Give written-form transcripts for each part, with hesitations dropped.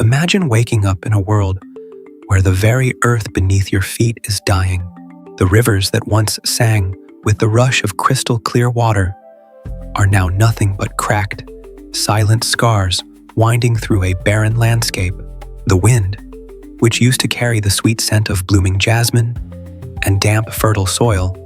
Imagine waking up in a world where the very earth beneath your feet is dying. The rivers that once sang with the rush of crystal clear water are now nothing but cracked, silent scars winding through a barren landscape. The wind, which used to carry the sweet scent of blooming jasmine and damp, fertile soil,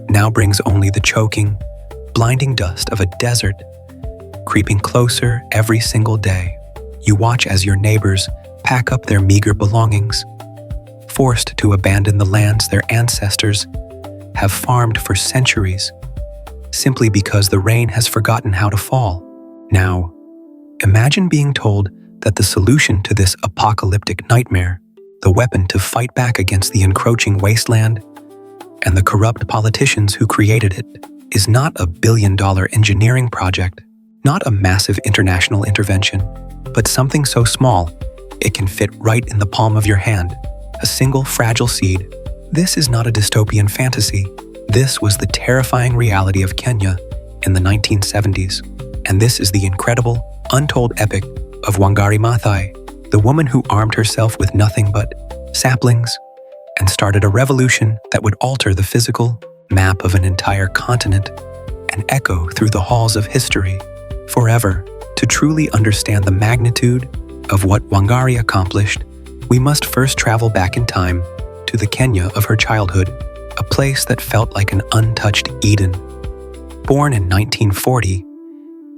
now brings only the choking, blinding dust of a desert, creeping closer every single day. You watch as your neighbors pack up their meager belongings, forced to abandon the lands their ancestors have farmed for centuries, simply because the rain has forgotten how to fall. Now, imagine being told that the solution to this apocalyptic nightmare, the weapon to fight back against the encroaching wasteland and the corrupt politicians who created it, is not a billion-dollar engineering project, not a massive international intervention, but something so small it can fit right in the palm of your hand, a single fragile seed. This is not a dystopian fantasy. This was the terrifying reality of Kenya in the 1970s. And this is the incredible, untold epic of Wangari Maathai, the woman who armed herself with nothing but saplings and started a revolution that would alter the physical map of an entire continent and echo through the halls of history forever. To truly understand the magnitude of what Wangari accomplished, we must first travel back in time to the Kenya of her childhood, a place that felt like an untouched Eden. Born in 1940,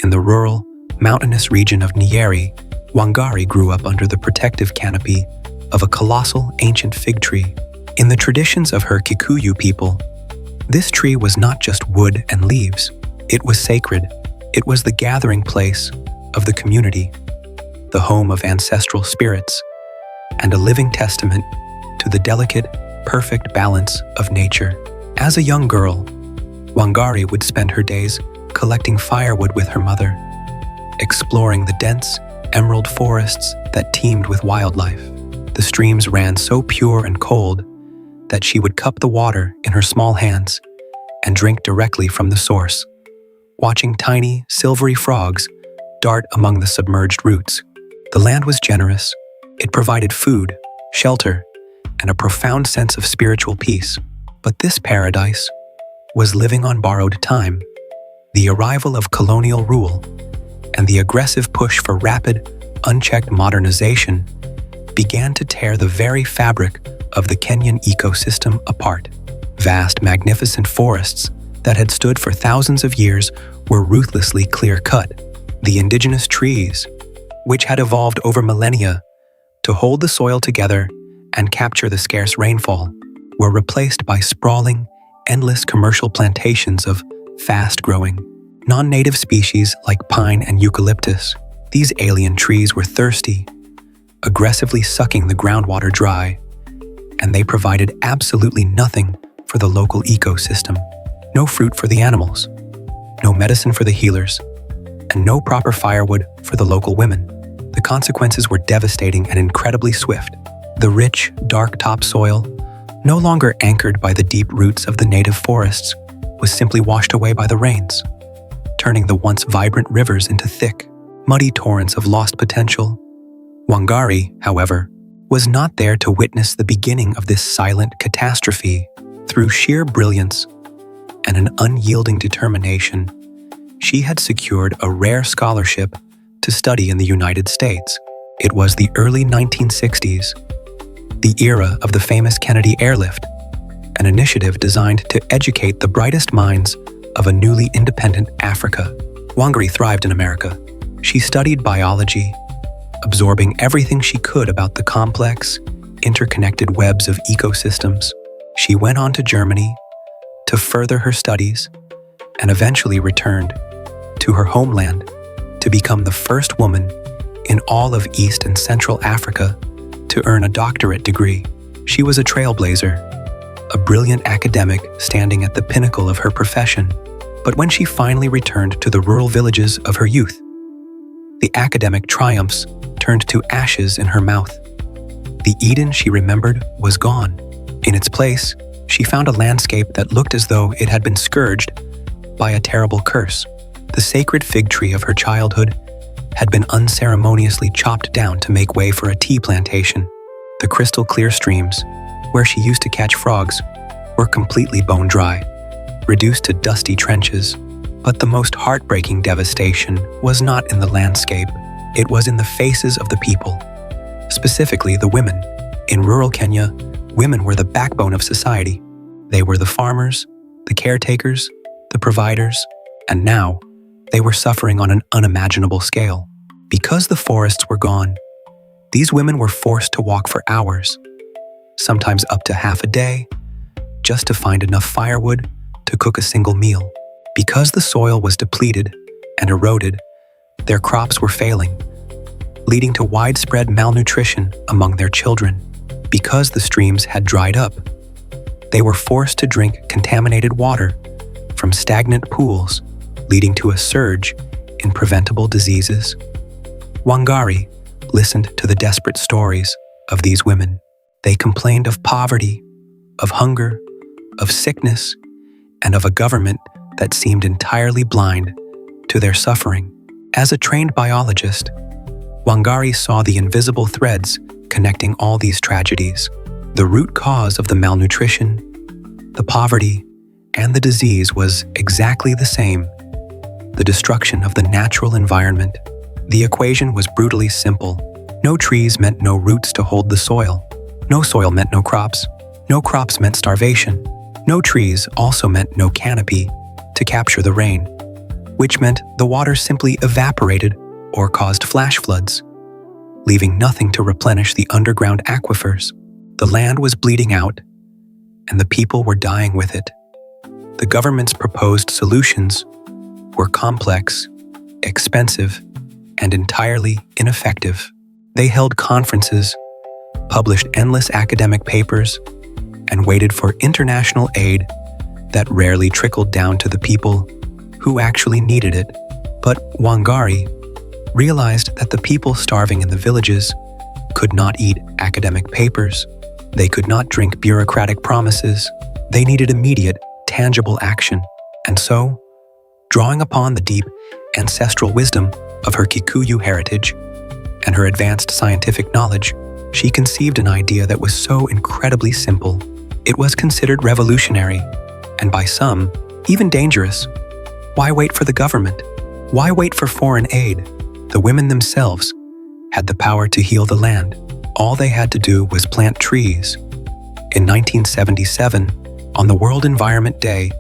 in the rural, mountainous region of Nyeri, Wangari grew up under the protective canopy of a colossal ancient fig tree. In the traditions of her Kikuyu people, this tree was not just wood and leaves. It was sacred. It was the gathering place of the community, the home of ancestral spirits, and a living testament to the delicate, perfect balance of nature. As a young girl, Wangari would spend her days collecting firewood with her mother, exploring the dense, emerald forests that teemed with wildlife. The streams ran so pure and cold that she would cup the water in her small hands and drink directly from the source, watching tiny, silvery frogs dart among the submerged roots. The land was generous. It provided food, shelter, and a profound sense of spiritual peace. But this paradise was living on borrowed time. The arrival of colonial rule and the aggressive push for rapid, unchecked modernization began to tear the very fabric of the Kenyan ecosystem apart. Vast, magnificent forests that had stood for thousands of years were ruthlessly clear-cut. The indigenous trees, which had evolved over millennia to hold the soil together and capture the scarce rainfall, were replaced by sprawling, endless commercial plantations of fast-growing, non-native species like pine and eucalyptus. These alien trees were thirsty, aggressively sucking the groundwater dry, and they provided absolutely nothing for the local ecosystem. No fruit for the animals, no medicine for the healers, and no proper firewood for the local women. The consequences were devastating and incredibly swift. The rich, dark topsoil, no longer anchored by the deep roots of the native forests, was simply washed away by the rains, turning the once vibrant rivers into thick, muddy torrents of lost potential. Wangari, however, was not there to witness the beginning of this silent catastrophe. Through sheer brilliance and an unyielding determination, she had secured a rare scholarship to study in the United States. It was the early 1960s, the era of the famous Kennedy Airlift, an initiative designed to educate the brightest minds of a newly independent Africa. Wangari thrived in America. She studied biology, absorbing everything she could about the complex, interconnected webs of ecosystems. She went on to Germany to further her studies and eventually returned to her homeland to become the first woman in all of East and Central Africa to earn a doctorate degree. She was a trailblazer, a brilliant academic standing at the pinnacle of her profession. But when she finally returned to the rural villages of her youth, the academic triumphs turned to ashes in her mouth. The Eden she remembered was gone. In its place, she found a landscape that looked as though it had been scourged by a terrible curse. The sacred fig tree of her childhood had been unceremoniously chopped down to make way for a tea plantation. The crystal-clear streams, where she used to catch frogs, were completely bone-dry, reduced to dusty trenches. But the most heartbreaking devastation was not in the landscape. It was in the faces of the people, specifically the women. In rural Kenya, women were the backbone of society. They were the farmers, the caretakers, the providers, and now they were suffering on an unimaginable scale. Because the forests were gone, these women were forced to walk for hours, sometimes up to half a day, just to find enough firewood to cook a single meal. Because the soil was depleted and eroded, their crops were failing, leading to widespread malnutrition among their children. Because the streams had dried up, they were forced to drink contaminated water from stagnant pools, leading to a surge in preventable diseases. Wangari listened to the desperate stories of these women. They complained of poverty, of hunger, of sickness, and of a government that seemed entirely blind to their suffering. As a trained biologist, Wangari saw the invisible threads connecting all these tragedies. The root cause of the malnutrition, the poverty, and the disease was exactly the same: the destruction of the natural environment. The equation was brutally simple. No trees meant no roots to hold the soil. No soil meant no crops. No crops meant starvation. No trees also meant no canopy to capture the rain, which meant the water simply evaporated or caused flash floods, leaving nothing to replenish the underground aquifers. The land was bleeding out, and the people were dying with it. The government's proposed solutions were complex, expensive, and entirely ineffective. They held conferences, published endless academic papers, and waited for international aid that rarely trickled down to the people who actually needed it. But Wangari realized that the people starving in the villages could not eat academic papers. They could not drink bureaucratic promises. They needed immediate, tangible action. And so, drawing upon the deep ancestral wisdom of her Kikuyu heritage and her advanced scientific knowledge, she conceived an idea that was so incredibly simple. It was considered revolutionary, and by some, even dangerous. Why wait for the government? Why wait for foreign aid? The women themselves had the power to heal the land. All they had to do was plant trees. In 1977, on the World Environment Day,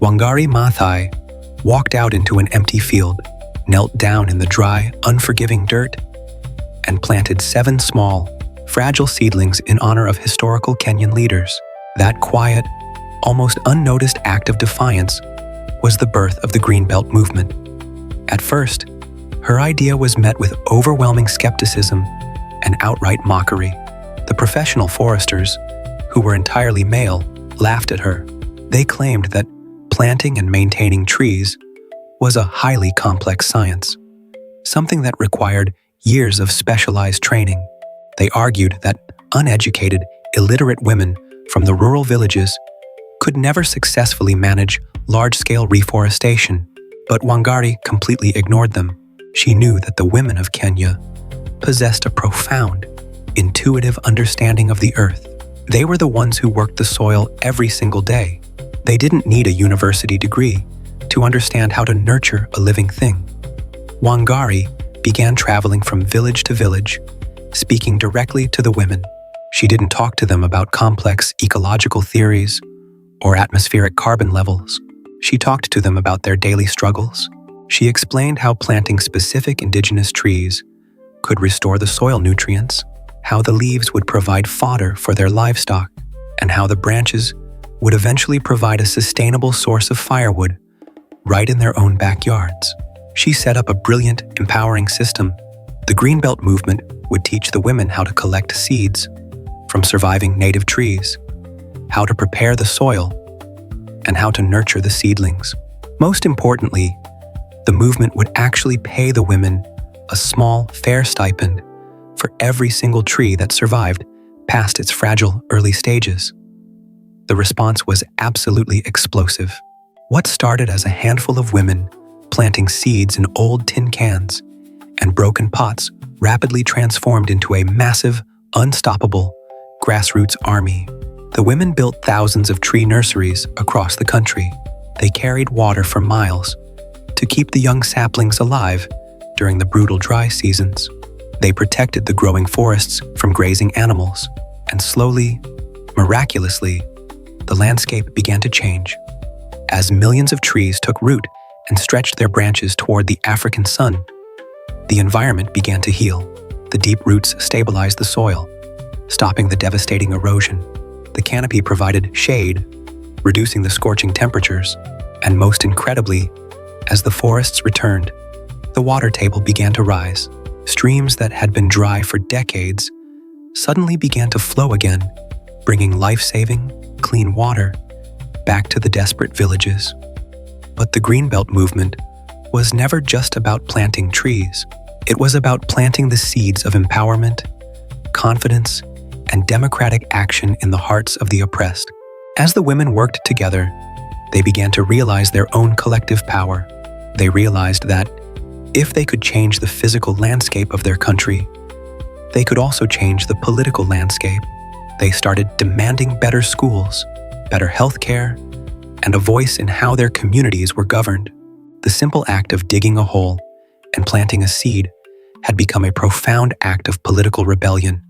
Wangari Maathai walked out into an empty field, knelt down in the dry, unforgiving dirt, and planted 7 small, fragile seedlings in honor of historical Kenyan leaders. That quiet, almost unnoticed act of defiance was the birth of the Greenbelt movement. At first, her idea was met with overwhelming skepticism and outright mockery. The professional foresters, who were entirely male, laughed at her. They claimed that planting and maintaining trees was a highly complex science, something that required years of specialized training. They argued that uneducated, illiterate women from the rural villages could never successfully manage large-scale reforestation. But Wangari completely ignored them. She knew that the women of Kenya possessed a profound, intuitive understanding of the earth. They were the ones who worked the soil every single day. They didn't need a university degree to understand how to nurture a living thing. Wangari began traveling from village to village, speaking directly to the women. She didn't talk to them about complex ecological theories or atmospheric carbon levels. She talked to them about their daily struggles. She explained how planting specific indigenous trees could restore the soil nutrients, how the leaves would provide fodder for their livestock, and how the branches would eventually provide a sustainable source of firewood right in their own backyards. She set up a brilliant, empowering system. The Greenbelt movement would teach the women how to collect seeds from surviving native trees, how to prepare the soil, and how to nurture the seedlings. Most importantly, the movement would actually pay the women a small, fair stipend for every single tree that survived past its fragile early stages. The response was absolutely explosive. What started as a handful of women planting seeds in old tin cans and broken pots rapidly transformed into a massive, unstoppable grassroots army. The women built thousands of tree nurseries across the country. They carried water for miles to keep the young saplings alive during the brutal dry seasons. They protected the growing forests from grazing animals, and slowly, miraculously, the landscape began to change. As millions of trees took root and stretched their branches toward the African sun, the environment began to heal. The deep roots stabilized the soil, stopping the devastating erosion. The canopy provided shade, reducing the scorching temperatures, and most incredibly, as the forests returned, the water table began to rise. Streams that had been dry for decades suddenly began to flow again, bringing life-saving, clean water back to the desperate villages. But the Greenbelt movement was never just about planting trees. It was about planting the seeds of empowerment, confidence, and democratic action in the hearts of the oppressed. As the women worked together, they began to realize their own collective power. They realized that if they could change the physical landscape of their country, they could also change the political landscape. They started demanding better schools, better health care, and a voice in how their communities were governed. The simple act of digging a hole and planting a seed had become a profound act of political rebellion,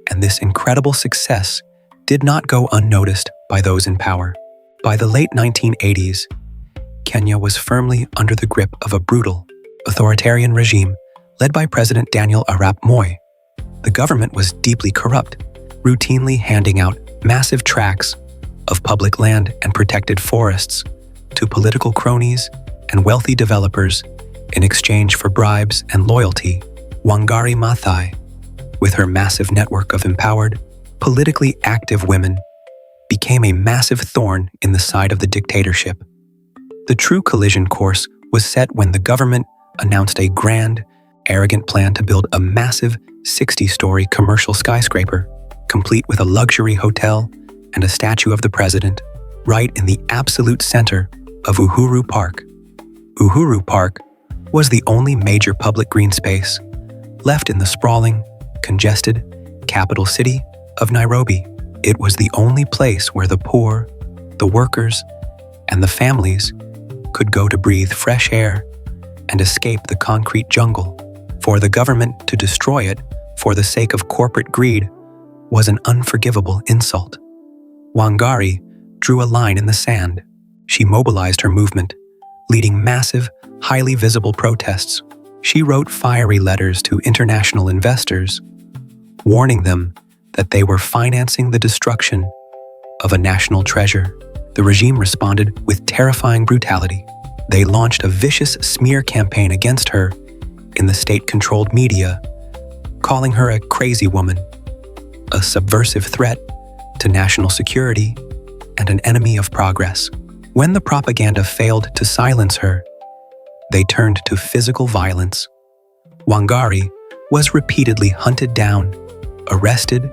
and this incredible success did not go unnoticed by those in power. By the late 1980s, Kenya was firmly under the grip of a brutal, authoritarian regime led by President Daniel Arap Moi. The government was deeply corrupt, routinely handing out massive tracts of public land and protected forests to political cronies and wealthy developers in exchange for bribes and loyalty. Wangari Maathai, with her massive network of empowered, politically active women, became a massive thorn in the side of the dictatorship. The true collision course was set when the government announced a grand, arrogant plan to build a massive 60-story commercial skyscraper, complete with a luxury hotel and a statue of the president, right in the absolute center of Uhuru Park. Uhuru Park was the only major public green space left in the sprawling, congested capital city of Nairobi. It was the only place where the poor, the workers, and the families could go to breathe fresh air and escape the concrete jungle. For the government to destroy it for the sake of corporate greed was an unforgivable insult. Wangari drew a line in the sand. She mobilized her movement, leading massive, highly visible protests. She wrote fiery letters to international investors, warning them that they were financing the destruction of a national treasure. The regime responded with terrifying brutality. They launched a vicious smear campaign against her in the state-controlled media, calling her a crazy woman, a subversive threat to national security, and an enemy of progress. When the propaganda failed to silence her, they turned to physical violence. Wangari was repeatedly hunted down, arrested,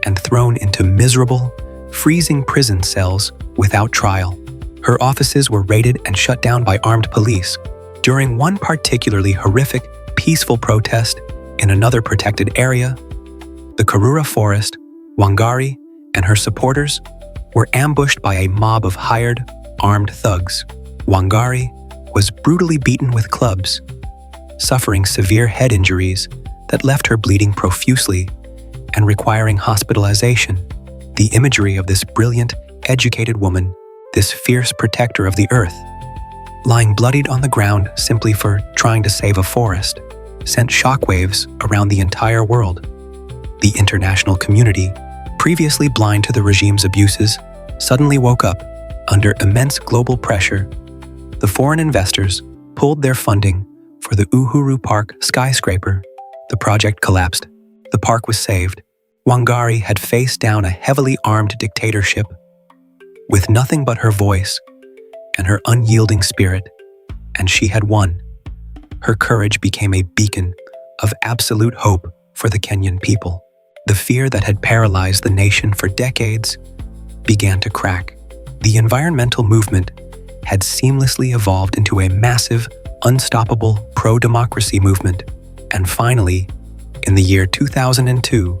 and thrown into miserable, freezing prison cells without trial. Her offices were raided and shut down by armed police. During one particularly horrific, peaceful protest in another protected area, the Karura Forest, Wangari and her supporters were ambushed by a mob of hired, armed thugs. Wangari was brutally beaten with clubs, suffering severe head injuries that left her bleeding profusely and requiring hospitalization. The imagery of this brilliant, educated woman, this fierce protector of the earth, lying bloodied on the ground simply for trying to save a forest, sent shockwaves around the entire world. The international community, previously blind to the regime's abuses, suddenly woke up. Under immense global pressure, the foreign investors pulled their funding for the Uhuru Park skyscraper. The project collapsed. The park was saved. Wangari had faced down a heavily armed dictatorship with nothing but her voice and her unyielding spirit, and she had won. Her courage became a beacon of absolute hope for the Kenyan people. The fear that had paralyzed the nation for decades began to crack. The environmental movement had seamlessly evolved into a massive, unstoppable pro-democracy movement. And finally, in the year 2002,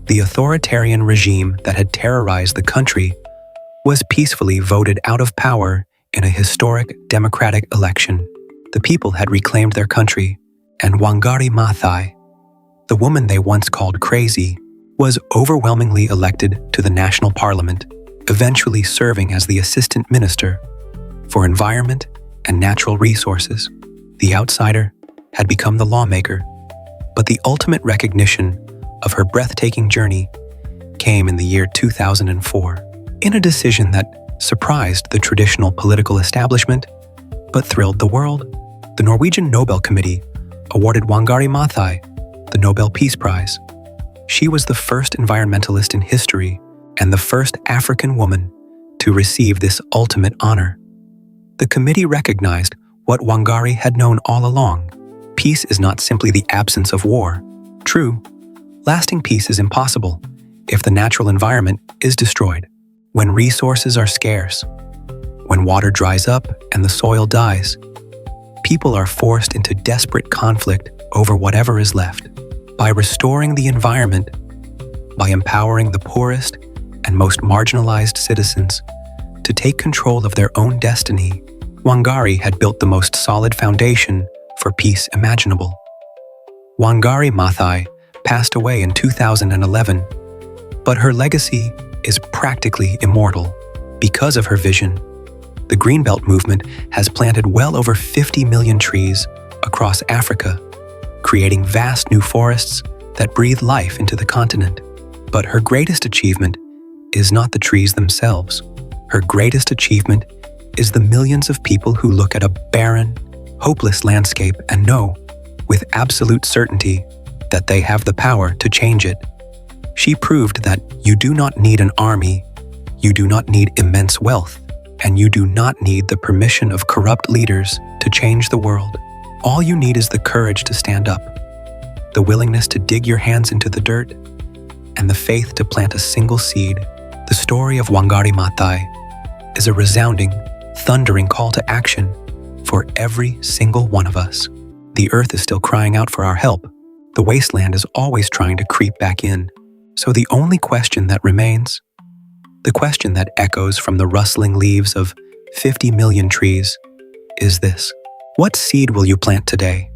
the authoritarian regime that had terrorized the country was peacefully voted out of power in a historic democratic election. The people had reclaimed their country, and Wangari Maathai, the woman they once called crazy, was overwhelmingly elected to the national parliament, eventually serving as the assistant minister for environment and natural resources. The outsider had become the lawmaker, but the ultimate recognition of her breathtaking journey came in the year 2004, in a decision that surprised the traditional political establishment but thrilled the world. The Norwegian Nobel Committee awarded Wangari Maathai the Nobel Peace Prize. She was the first environmentalist in history and the first African woman to receive this ultimate honor. The committee recognized what Wangari had known all along. Peace is not simply the absence of war. True, lasting peace is impossible if the natural environment is destroyed. When resources are scarce, when water dries up and the soil dies, people are forced into desperate conflict over whatever is left. By restoring the environment, by empowering the poorest and most marginalized citizens to take control of their own destiny, Wangari had built the most solid foundation for peace imaginable. Wangari Maathai passed away in 2011, but her legacy is practically immortal. Because of her vision, the Greenbelt movement has planted well over 50 million trees across Africa, creating vast new forests that breathe life into the continent. But her greatest achievement is not the trees themselves. Her greatest achievement is the millions of people who look at a barren, hopeless landscape and know, with absolute certainty, that they have the power to change it. She proved that you do not need an army, you do not need immense wealth, and you do not need the permission of corrupt leaders to change the world. All you need is the courage to stand up, the willingness to dig your hands into the dirt, and the faith to plant a single seed. The story of Wangari Maathai is a resounding, thundering call to action for every single one of us. The earth is still crying out for our help. The wasteland is always trying to creep back in. So the only question that remains, the question that echoes from the rustling leaves of 50 million trees, is this: what seed will you plant today?